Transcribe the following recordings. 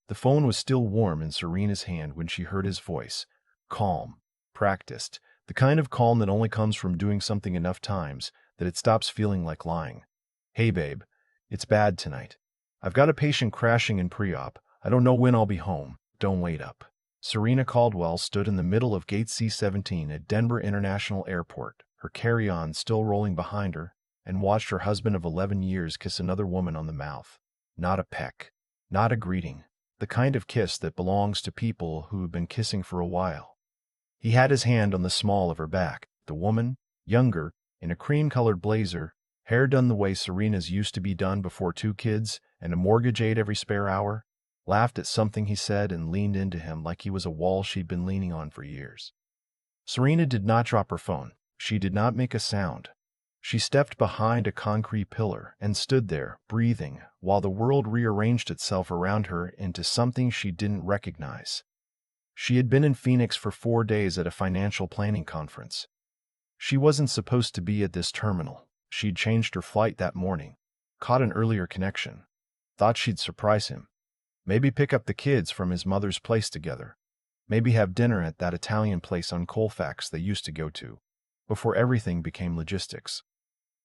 The phone was still warm in Serena's hand when she heard his voice. Calm, practiced, the kind of calm that only comes from doing something enough times that it stops feeling like lying. Hey babe, it's bad tonight. I've got a patient crashing in pre-op. I don't know when I'll be home. Don't wait up. Serena Caldwell stood in the middle of Gate C-17 at Denver International Airport, her carry-on still rolling behind her, and watched her husband of 11 years kiss another woman on the mouth. Not a peck. Not a greeting. The kind of kiss that belongs to people who have been kissing for a while. He had his hand on the small of her back. The woman, younger, in a cream-colored blazer, hair done the way Serena's used to be done before 2 kids and a mortgage aid every spare hour, laughed at something he said and leaned into him like he was a wall she'd been leaning on for years. Serena did not drop her phone. She did not make a sound. She stepped behind a concrete pillar and stood there, breathing, while the world rearranged itself around her into something she didn't recognize. She had been in Phoenix for 4 days at a financial planning conference. She wasn't supposed to be at this terminal. She'd changed her flight that morning, caught an earlier connection, thought she'd surprise him. Maybe pick up the kids from his mother's place together. Maybe have dinner at that Italian place on Colfax they used to go to, before everything became logistics.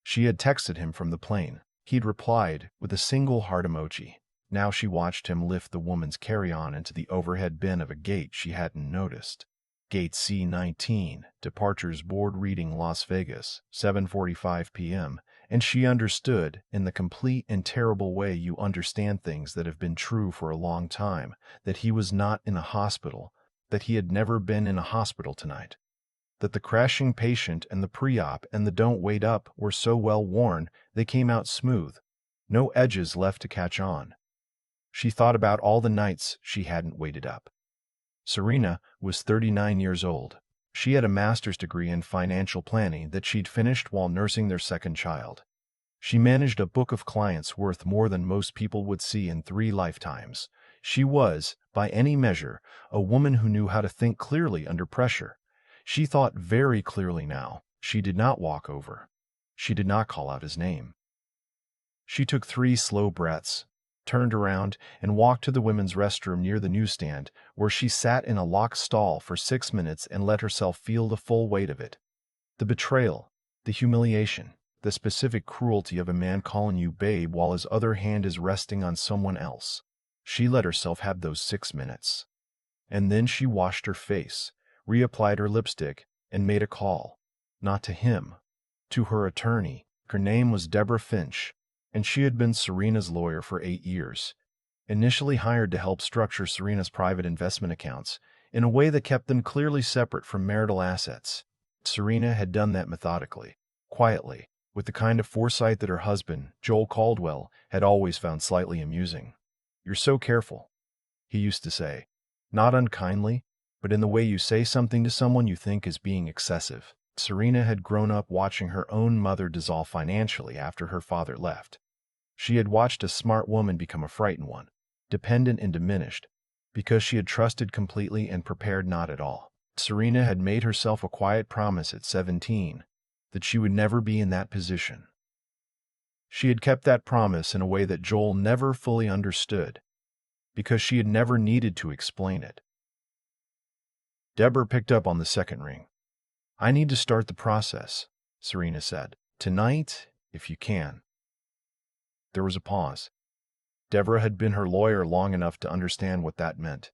She had texted him from the plane. He'd replied with a single heart emoji. Now she watched him lift the woman's carry-on into the overhead bin of a gate she hadn't noticed. Gate C-19, departures board reading Las Vegas, 7:45 p.m., and she understood, in the complete and terrible way you understand things that have been true for a long time, that he was not in a hospital, that he had never been in a hospital tonight. That the crashing patient and the pre-op and the don't wait up were so well worn they came out smooth, no edges left to catch on. She thought about all the nights she hadn't waited up. Serena was 39 years old. She had a master's degree in financial planning that she'd finished while nursing their second child. She managed a book of clients worth more than most people would see in 3 lifetimes. She was, by any measure, a woman who knew how to think clearly under pressure. She thought very clearly now. She did not walk over. She did not call out his name. She took 3 slow breaths, turned around, and walked to the women's restroom near the newsstand, where she sat in a locked stall for 6 minutes and let herself feel the full weight of it. The betrayal, the humiliation, the specific cruelty of a man calling you babe while his other hand is resting on someone else. She let herself have those 6 minutes. And then she washed her face, reapplied her lipstick, and made a call. Not to him, to her attorney. Her name was Deborah Finch, and she had been Serena's lawyer for 8 years, initially hired to help structure Serena's private investment accounts in a way that kept them clearly separate from marital assets. Serena had done that methodically, quietly, with the kind of foresight that her husband, Joel Caldwell, had always found slightly amusing. "You're so careful," he used to say, not unkindly, but in the way you say something to someone you think is being excessive. Serena had grown up watching her own mother dissolve financially after her father left. She had watched a smart woman become a frightened one, dependent and diminished, because she had trusted completely and prepared not at all. Serena had made herself a quiet promise at 17 that she would never be in that position. She had kept that promise in a way that Joel never fully understood, because she had never needed to explain it. Deborah picked up on the second ring. "I need to start the process," Serena said. "Tonight, if you can." There was a pause. Deborah had been her lawyer long enough to understand what that meant.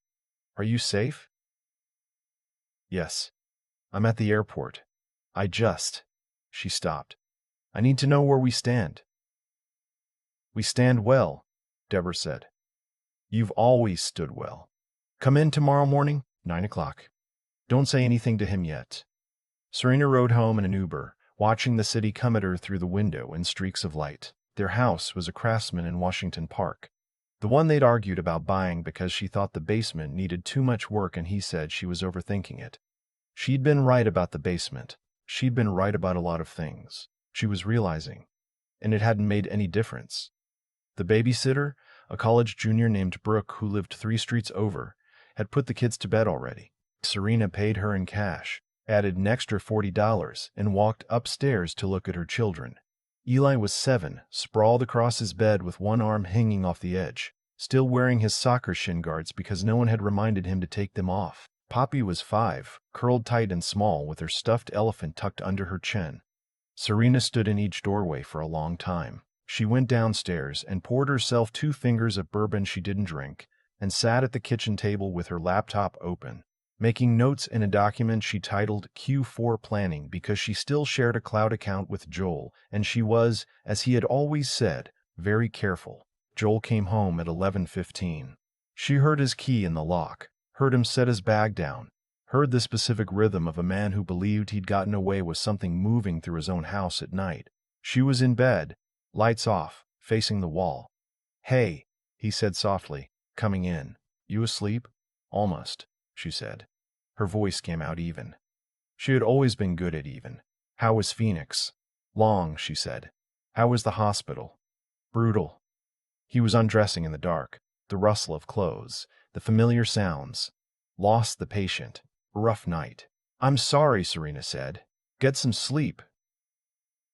"Are you safe?" "Yes. I'm at the airport. She stopped. "I need to know where we stand." "We stand well," Deborah said. "You've always stood well. Come in tomorrow morning, 9 o'clock. Don't say anything to him yet." Serena rode home in an Uber, watching the city come at her through the window in streaks of light. Their house was a Craftsman in Washington Park, the one they'd argued about buying because she thought the basement needed too much work and he said she was overthinking it. She'd been right about the basement. She'd been right about a lot of things, she was realizing, and it hadn't made any difference. The babysitter, a college junior named Brooke who lived 3 streets over, had put the kids to bed already. Serena paid her in cash, added an extra $40, and walked upstairs to look at her children. Eli was 7, sprawled across his bed with one arm hanging off the edge. still wearing his soccer shin guards because no one had reminded him to take them off. Poppy was 5, curled tight and small with her stuffed elephant tucked under her chin. Serena stood in each doorway for a long time. She went downstairs and poured herself 2 fingers of bourbon she didn't drink and sat at the kitchen table with her laptop open, making notes in a document she titled Q4 Planning because she still shared a cloud account with Joel, and she was, as he had always said, very careful. Joel came home at 11:15. She heard his key in the lock, heard him set his bag down, heard the specific rhythm of a man who believed he'd gotten away with something moving through his own house at night. She was in bed, lights off, facing the wall. "Hey," he said softly, coming in. "You asleep?" "Almost," she said. Her voice came out even. She had always been good at even. "How was Phoenix?" "Long," she said. "How was the hospital?" "Brutal." He was undressing in the dark, the rustle of clothes, the familiar sounds. Lost the patient. Rough night. "I'm sorry," Serena said. "Get some sleep."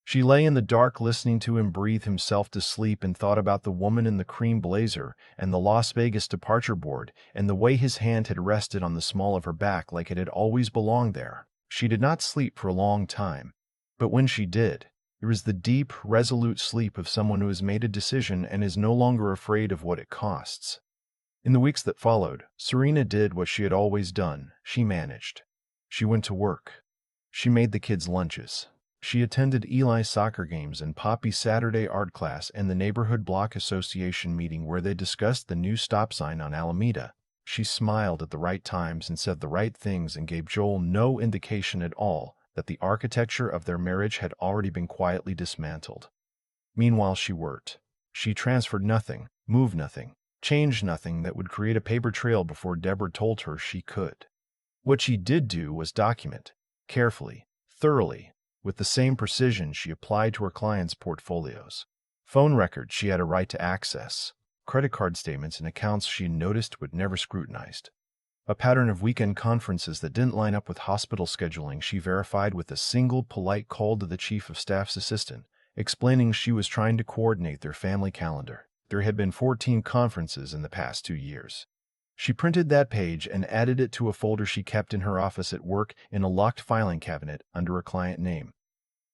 She lay in the dark listening to him breathe himself to sleep and thought about the woman in the cream blazer and the Las Vegas departure board and the way his hand had rested on the small of her back like it had always belonged there. She did not sleep for a long time, but when she did, it was the deep, resolute sleep of someone who has made a decision and is no longer afraid of what it costs. In the weeks that followed, Serena did what she had always done. She managed. She went to work. She made the kids' lunches. She attended Eli's soccer games and Poppy's Saturday art class and the Neighborhood Block Association meeting where they discussed the new stop sign on Alameda. She smiled at the right times and said the right things and gave Joel no indication at all that the architecture of their marriage had already been quietly dismantled. Meanwhile, she worked. She transferred nothing, moved nothing, changed nothing that would create a paper trail before Deborah told her she could. What she did do was document, carefully, thoroughly, with the same precision she applied to her clients' portfolios. Phone records she had a right to access, credit card statements and accounts she noticed but never scrutinized. A pattern of weekend conferences that didn't line up with hospital scheduling she verified with a single polite call to the chief of staff's assistant, explaining she was trying to coordinate their family calendar. There had been 14 conferences in the past 2 years. She printed that page and added it to a folder she kept in her office at work in a locked filing cabinet under a client name.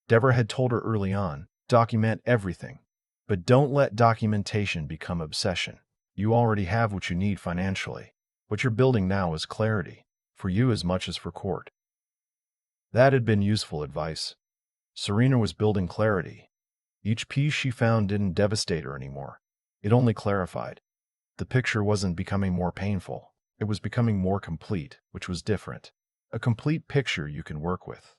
Deborah had told her early on, document everything, but don't let documentation become obsession. You already have what you need financially. What you're building now is clarity, for you as much as for court. That had been useful advice. Serena was building clarity. Each piece she found didn't devastate her anymore. It only clarified. The picture wasn't becoming more painful. It was becoming more complete, which was different. A complete picture you can work with.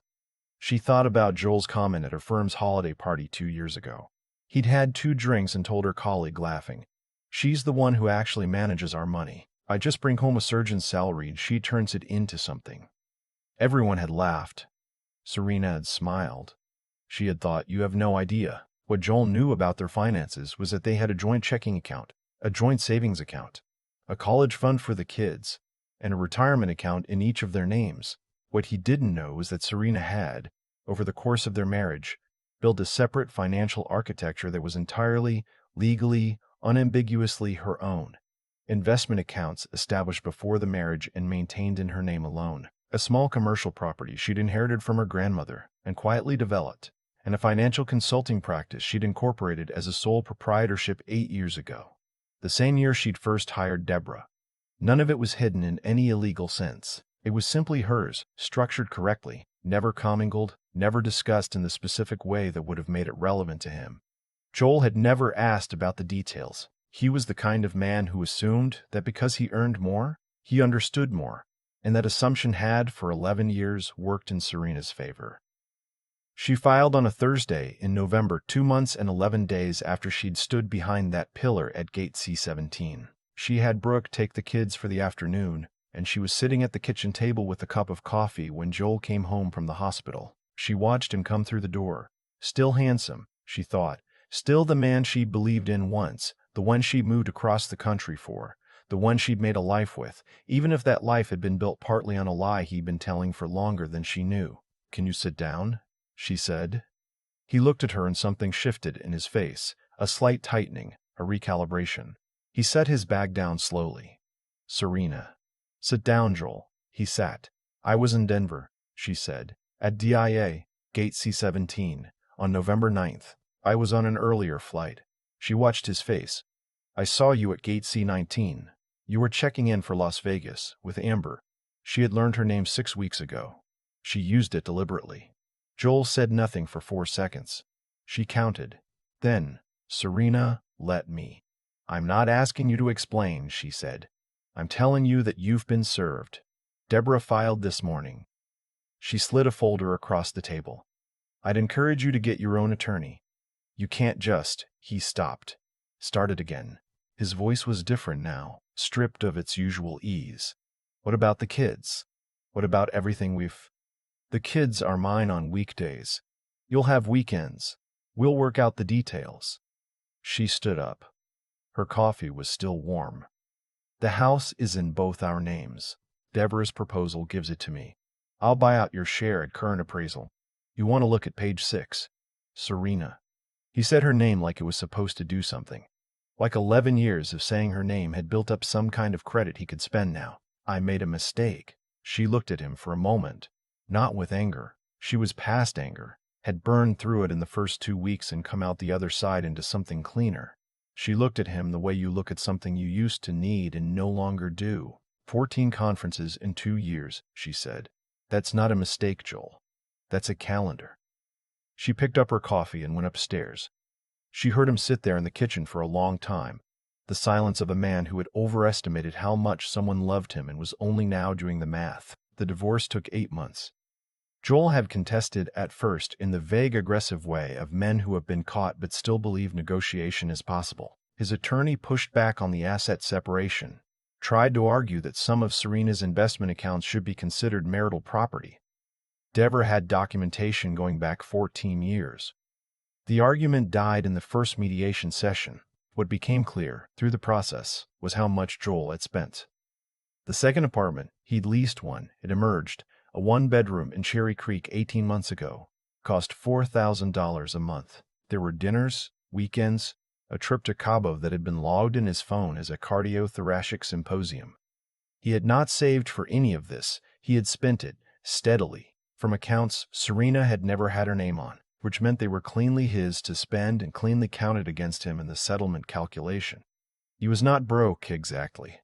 She thought about Joel's comment at her firm's holiday party 2 years ago. He'd had 2 drinks and told her colleague, laughing, "She's the one who actually manages our money. I just bring home a surgeon's salary and she turns it into something." Everyone had laughed. Serena had smiled. She had thought, "You have no idea." What Joel knew about their finances was that they had a joint checking account, a joint savings account, a college fund for the kids, and a retirement account in each of their names. What he didn't know was that Serena had, over the course of their marriage, built a separate financial architecture that was entirely, legally, unambiguously her own. Investment accounts established before the marriage and maintained in her name alone. A small commercial property she'd inherited from her grandmother and quietly developed, and a financial consulting practice she'd incorporated as a sole proprietorship 8 years ago, the same year she'd first hired Deborah. None of it was hidden in any illegal sense. It was simply hers, structured correctly, never commingled, never discussed in the specific way that would have made it relevant to him. Joel had never asked about the details. He was the kind of man who assumed that because he earned more, he understood more, and that assumption had, for 11 years, worked in Serena's favor. She filed on a Thursday in November, 2 months and 11 days after she'd stood behind that pillar at gate C-17. She had Brooke take the kids for the afternoon, and she was sitting at the kitchen table with a cup of coffee when Joel came home from the hospital. She watched him come through the door. Still handsome, she thought. Still the man she believed in once, the one she'd moved across the country for, the one she'd made a life with, even if that life had been built partly on a lie he'd been telling for longer than she knew. "Can you sit down?" she said. He looked at her and something shifted in his face, a slight tightening, a recalibration. He set his bag down slowly. Serena. Sit down, Joel. He sat. I was in Denver, she said, at DIA, Gate C-17, on November 9th. I was on an earlier flight. She watched his face. I saw you at Gate C-19. You were checking in for Las Vegas with Amber. She had learned her name 6 weeks ago. She used it deliberately. Joel said nothing for 4 seconds. She counted. Then, Serena, let me. I'm not asking you to explain, she said. I'm telling you that you've been served. Deborah filed this morning. She slid a folder across the table. I'd encourage you to get your own attorney. You can't just, he stopped. Started again. His voice was different now, stripped of its usual ease. What about the kids? What about everything we've... The kids are mine on weekdays. You'll have weekends. We'll work out the details. She stood up. Her coffee was still warm. The house is in both our names. Deborah's proposal gives it to me. I'll buy out your share at current appraisal. You want to look at page 6. Serena. He said her name like it was supposed to do something. Like 11 years of saying her name had built up some kind of credit he could spend now. I made a mistake. She looked at him for a moment. Not with anger. She was past anger, had burned through it in the first 2 weeks and come out the other side into something cleaner. She looked at him the way you look at something you used to need and no longer do. 14 conferences in 2 years, she said. That's not a mistake, Joel. That's a calendar. She picked up her coffee and went upstairs. She heard him sit there in the kitchen for a long time, the silence of a man who had overestimated how much someone loved him and was only now doing the math. The divorce took 8 months. Joel had contested at first in the vague, aggressive way of men who have been caught but still believe negotiation is possible. His attorney pushed back on the asset separation, tried to argue that some of Serena's investment accounts should be considered marital property. Deborah had documentation going back 14 years. The argument died in the first mediation session. What became clear, through the process, was how much Joel had spent. The second apartment, he'd leased one, it emerged, a 1-bedroom in Cherry Creek 18 months ago, cost $4,000 a month. There were dinners, weekends, a trip to Cabo that had been logged in his phone as a cardiothoracic symposium. He had not saved for any of this. He had spent it, steadily, from accounts Serena had never had her name on, which meant they were cleanly his to spend and cleanly counted against him in the settlement calculation. He was not broke, exactly.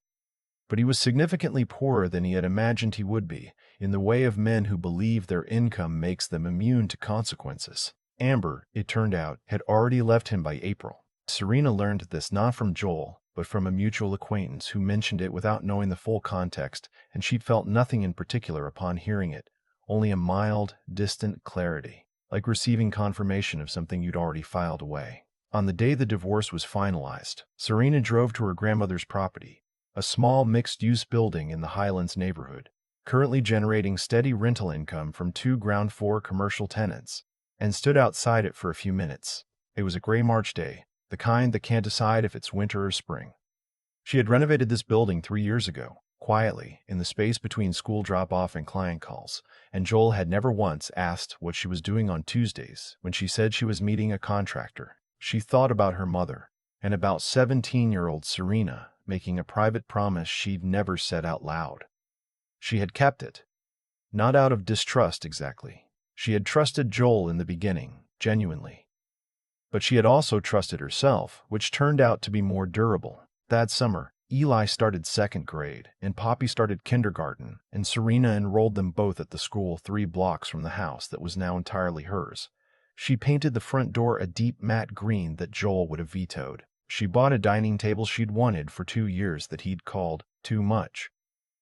But he was significantly poorer than he had imagined he would be, in the way of men who believe their income makes them immune to consequences. Amber, it turned out, had already left him by April. Serena learned this not from Joel, but from a mutual acquaintance who mentioned it without knowing the full context, and she'd felt nothing in particular upon hearing it, only a mild, distant clarity, like receiving confirmation of something you'd already filed away. On the day the divorce was finalized, Serena drove to her grandmother's property, a small mixed-use building in the Highlands neighborhood, currently generating steady rental income from 2 ground-floor commercial tenants, and stood outside it for a few minutes. It was a gray March day, the kind that can't decide if it's winter or spring. She had renovated this building 3 years ago, quietly, in the space between school drop-off and client calls, and Joel had never once asked what she was doing on Tuesdays when she said she was meeting a contractor. She thought about her mother, and about 17-year-old Serena making a private promise she'd never said out loud. She had kept it. Not out of distrust exactly. She had trusted Joel in the beginning, genuinely. But she had also trusted herself, which turned out to be more durable. That summer, Eli started 2nd grade, and Poppy started kindergarten, and Serena enrolled them both at the school 3 blocks from the house that was now entirely hers. She painted the front door a deep matte green that Joel would have vetoed. She bought a dining table she'd wanted for 2 years that he'd called too much.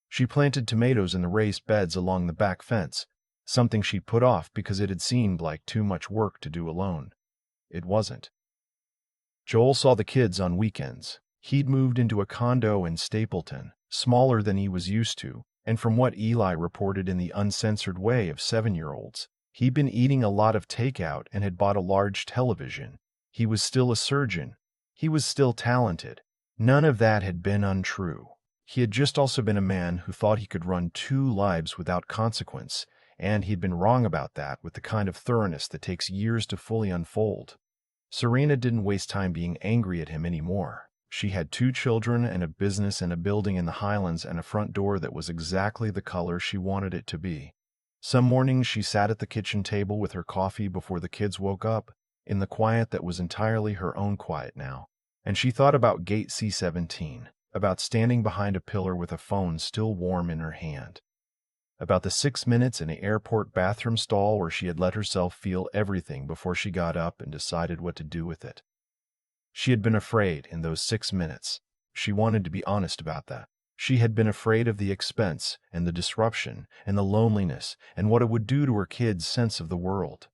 She planted tomatoes in the raised beds along the back fence, something she'd put off because it had seemed like too much work to do alone. It wasn't. Joel saw the kids on weekends. He'd moved into a condo in Stapleton, smaller than he was used to, and from what Eli reported in the uncensored way of 7-year-olds, he'd been eating a lot of takeout and had bought a large television. He was still a surgeon. He was still talented. None of that had been untrue. He had just also been a man who thought he could run 2 lives without consequence, and he'd been wrong about that with the kind of thoroughness that takes years to fully unfold. Serena didn't waste time being angry at him anymore. She had 2 children and a business and a building in the Highlands and a front door that was exactly the color she wanted it to be. Some mornings she sat at the kitchen table with her coffee before the kids woke up, in the quiet that was entirely her own quiet now. And she thought about Gate C-17, about standing behind a pillar with a phone still warm in her hand, about the 6 minutes in an airport bathroom stall where she had let herself feel everything before she got up and decided what to do with it. She had been afraid in those 6 minutes. She wanted to be honest about that. She had been afraid of the expense and the disruption and the loneliness and what it would do to her kids' sense of the world.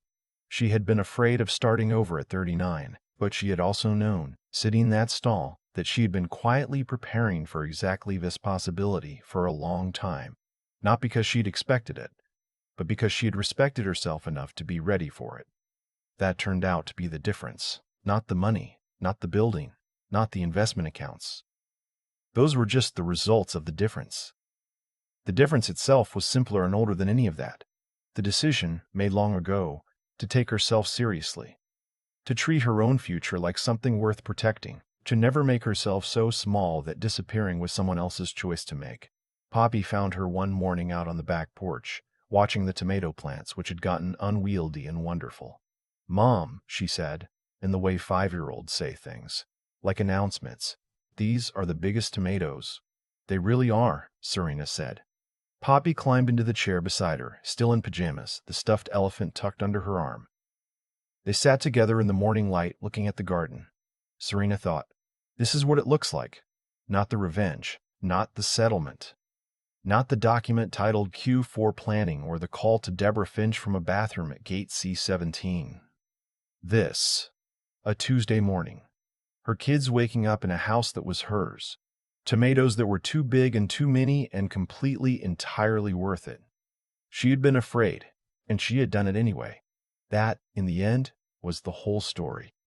She had been afraid of starting over at 39, but she had also known, sitting in that stall, that she had been quietly preparing for exactly this possibility for a long time, not because she'd expected it, but because she had respected herself enough to be ready for it. That turned out to be the difference, not the money, not the building, not the investment accounts. Those were just the results of the difference. The difference itself was simpler and older than any of that. The decision, made long ago, to take herself seriously, to treat her own future like something worth protecting, to never make herself so small that disappearing was someone else's choice to make. Poppy found her one morning out on the back porch, watching the tomato plants, which had gotten unwieldy and wonderful. "Mom," she said, in the way 5-year-olds say things, like announcements, "these are the biggest tomatoes." "They really are," Serena said. Poppy climbed into the chair beside her, still in pajamas, the stuffed elephant tucked under her arm. They sat together in the morning light, looking at the garden. Serena thought, this is what it looks like. Not the revenge, not the settlement, not the document titled Q4 Planning or the call to Deborah Finch from a bathroom at Gate C-17. This, a Tuesday morning. Her kids waking up in a house that was hers. Tomatoes that were too big and too many and completely, entirely worth it. She had been afraid, and she had done it anyway. That, in the end, was the whole story.